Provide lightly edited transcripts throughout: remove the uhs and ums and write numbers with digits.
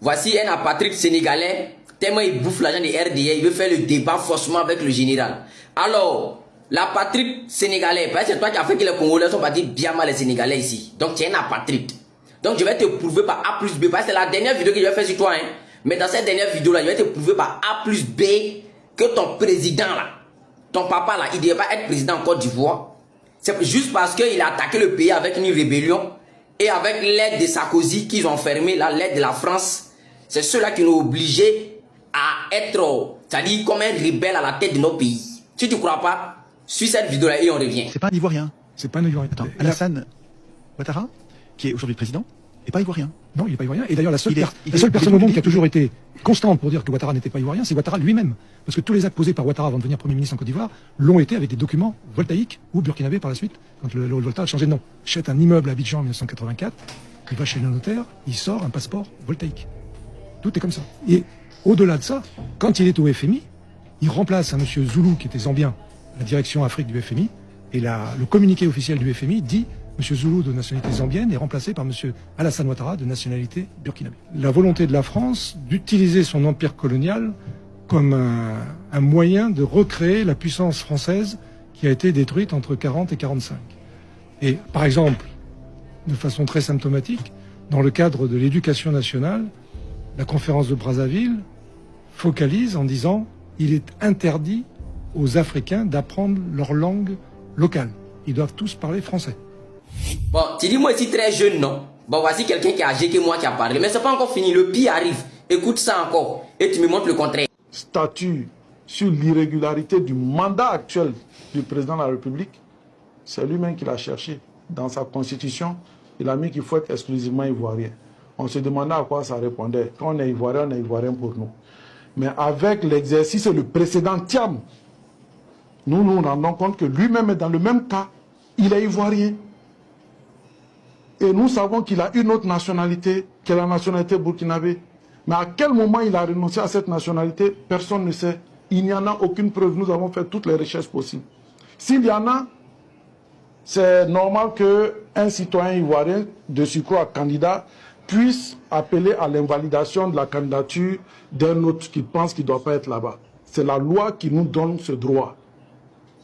voici un apatride sénégalais, tellement il bouffe l'argent des RDA, il veut faire le débat forcément avec le général. Alors, l'apatride sénégalais, parce que c'est toi qui as fait que les Congolais sont partis bien mal les Sénégalais ici. Donc tu es un apatride. Donc je vais te prouver par A plus B, parce que c'est la dernière vidéo que je vais faire sur toi. Hein. Mais dans cette dernière vidéo là, je vais te prouver par A plus B que ton président là, ton papa là, il ne devait pas être président en Côte d'Ivoire. C'est juste parce qu'il a attaqué le pays avec une rébellion et avec l'aide de Sarkozy qu'ils ont fermé, l'aide de la France. C'est ceux-là qui nous ont obligés à être, c'est-à-dire comme un rebelle à la tête de nos pays. Si tu ne crois pas, suis cette vidéo-là et on revient. C'est pas un Ivoirien. C'est pas un Ivoirien. Attends, Alassane Ouattara, qui est aujourd'hui président, n'est pas Ivoirien. Non, il n'est pas Ivoirien. Et d'ailleurs, la seule personne au monde qui a toujours été constante pour dire que Ouattara n'était pas Ivoirien, c'est Ouattara lui-même. Parce que tous les actes posés par Ouattara avant de devenir Premier ministre en Côte d'Ivoire l'ont été avec des documents voltaïques ou burkinabés par la suite, quand le Volta a changé de nom. Il achète un immeuble à Abidjan en 1984, il va chez le notaire, il sort un passeport voltaïque. Tout est comme ça. Et au-delà de ça, quand il est au FMI, il remplace un monsieur Zoulou qui était zambien, la direction Afrique du FMI, et le communiqué officiel du FMI dit monsieur Zoulou de nationalité zambienne est remplacé par monsieur Alassane Ouattara de nationalité burkinabé. La volonté de la France d'utiliser son empire colonial comme un moyen de recréer la puissance française qui a été détruite entre 40 et 45. Et par exemple, de façon très symptomatique, dans le cadre de l'éducation nationale, la conférence de Brazzaville focalise en disant il est interdit aux Africains d'apprendre leur langue locale. Ils doivent tous parler français. Bon, tu dis moi ici très jeune, non? Bon, voici quelqu'un qui a âgé que moi qui a parlé. Mais c'est pas encore fini, le pire arrive. Écoute ça encore et tu me montres le contraire. Statut sur l'irrégularité du mandat actuel du président de la République, c'est lui-même qui l'a cherché. Dans sa constitution, il a mis qu'il faut être exclusivement ivoirien. On se demandait à quoi ça répondait. Quand on est ivoirien pour nous. Mais avec l'exercice et le précédent Thiam, nous nous rendons compte que lui-même est dans le même cas. Il est ivoirien. Et nous savons qu'il a une autre nationalité, qui est la nationalité burkinabé. Mais à quel moment il a renoncé à cette nationalité, personne ne sait. Il n'y en a aucune preuve. Nous avons fait toutes les recherches possibles. S'il y en a, c'est normal qu'un citoyen ivoirien, de surcroît candidat, puisse appeler à l'invalidation de la candidature d'un autre qui pense qu'il ne doit pas être là-bas. C'est la loi qui nous donne ce droit.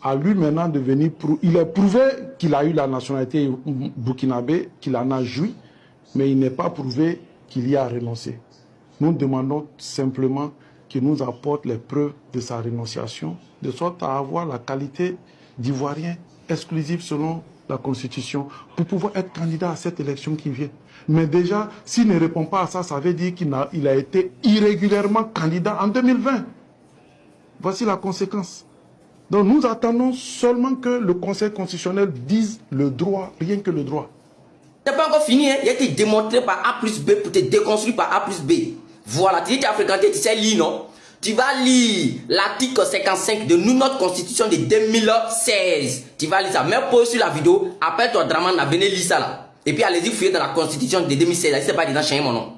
À lui maintenant de venir... Il est prouvé qu'il a eu la nationalité burkinabé, qu'il en a joui, mais il n'est pas prouvé qu'il y a renoncé. Nous demandons simplement qu'il nous apporte les preuves de sa renonciation, de sorte à avoir la qualité d'ivoirien exclusive selon la Constitution, pour pouvoir être candidat à cette élection qui vient. Mais déjà, s'il ne répond pas à ça, ça veut dire qu'il a été irrégulièrement candidat en 2020. Voici la conséquence. Donc nous attendons seulement que le Conseil constitutionnel dise le droit, rien que le droit. C'est pas encore fini, hein? Il a été démontré par A plus B pour te déconstruire par A plus B. Voilà, tu dis que tu as fréquenté, tu sais lire, non? Tu vas lire l'article 55 de notre constitution de 2016. Tu vas lire ça. Même pause sur la vidéo, appelle-toi Draman, venez lire ça là. Et puis allez-y fouiller dans la constitution de 2016. Là, c'est pas dedans, changer mon nom.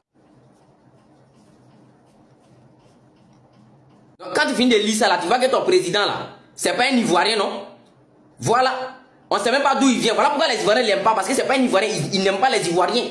Donc quand tu finis de lire ça là, tu vois que ton président là, c'est pas un Ivoirien, non? Voilà. On ne sait même pas d'où il vient. Voilà pourquoi les Ivoiriens ne l'aiment pas. Parce que c'est pas un Ivoirien. Ils n'aiment pas les Ivoiriens.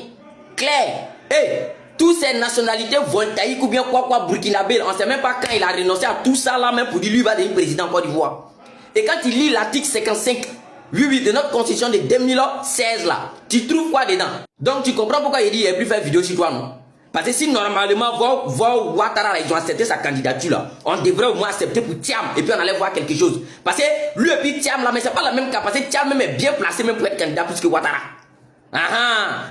Claire. Hey, toutes ces nationalités voltaïques ou bien quoi, burkinabé, on ne sait même pas quand il a renoncé à tout ça là, même pour dire lui va devenir président en Côte d'Ivoire. Et quand tu lis l'article 55, oui, de notre constitution de 2016 là, tu trouves quoi dedans? Donc tu comprends pourquoi il dit qu'il ne plus faire vidéo sur toi, non? Parce que si normalement, voir Ouattara, ils ont accepté sa candidature là, on devrait au moins accepter pour Thiam et puis on allait voir quelque chose. Parce que lui et puis Thiam là, mais c'est pas la même capacité. Thiam même est bien placé même pour être candidat plus que Ouattara.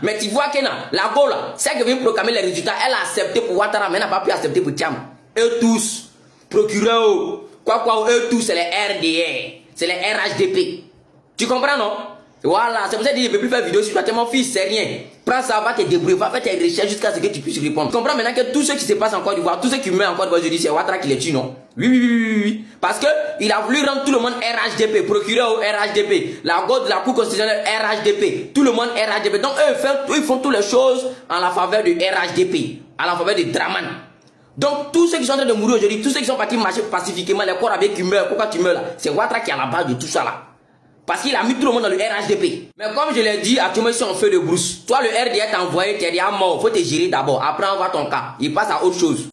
Mais tu vois que non, la Go là, celle qui vient proclamer les résultats, elle a accepté pour Ouattara, mais elle n'a pas pu accepter pour Thiam. Eux tous, procureurs, eux tous, c'est les RDR, c'est les RHDP. Tu comprends non? Voilà, c'est pour ça que je ne peux plus faire vidéo sur toi, mon fils, c'est rien. Prends ça, va te débrouiller, va faire tes recherches jusqu'à ce que tu puisses répondre. Tu comprends maintenant que tout ce qui se passe en Côte d'Ivoire, tous ceux qui meurent en Côte d'Ivoire, je dis c'est Ouattara qui les tue, non? Oui. Parce que il a voulu rendre tout le monde RHDP, procureur au RHDP, la Cour constitutionnelle RHDP, tout le monde RHDP. Donc eux, ils font toutes les choses en la faveur du RHDP, en la faveur de Draman. Donc tous ceux qui sont en train de mourir aujourd'hui, tous ceux qui sont partis marcher pacifiquement, les corps avec qui meurent, pourquoi tu meurs là? C'est Ouattara qui est à la base de tout ça là. Parce qu'il a mis tout le monde dans le RHDP. Mais comme je l'ai dit, actuellement, ils sont en feu de brousse. Toi, le RDA t'a envoyé, t'es déjà mort. Faut te gérer d'abord. Après, on voit ton cas. Il passe à autre chose.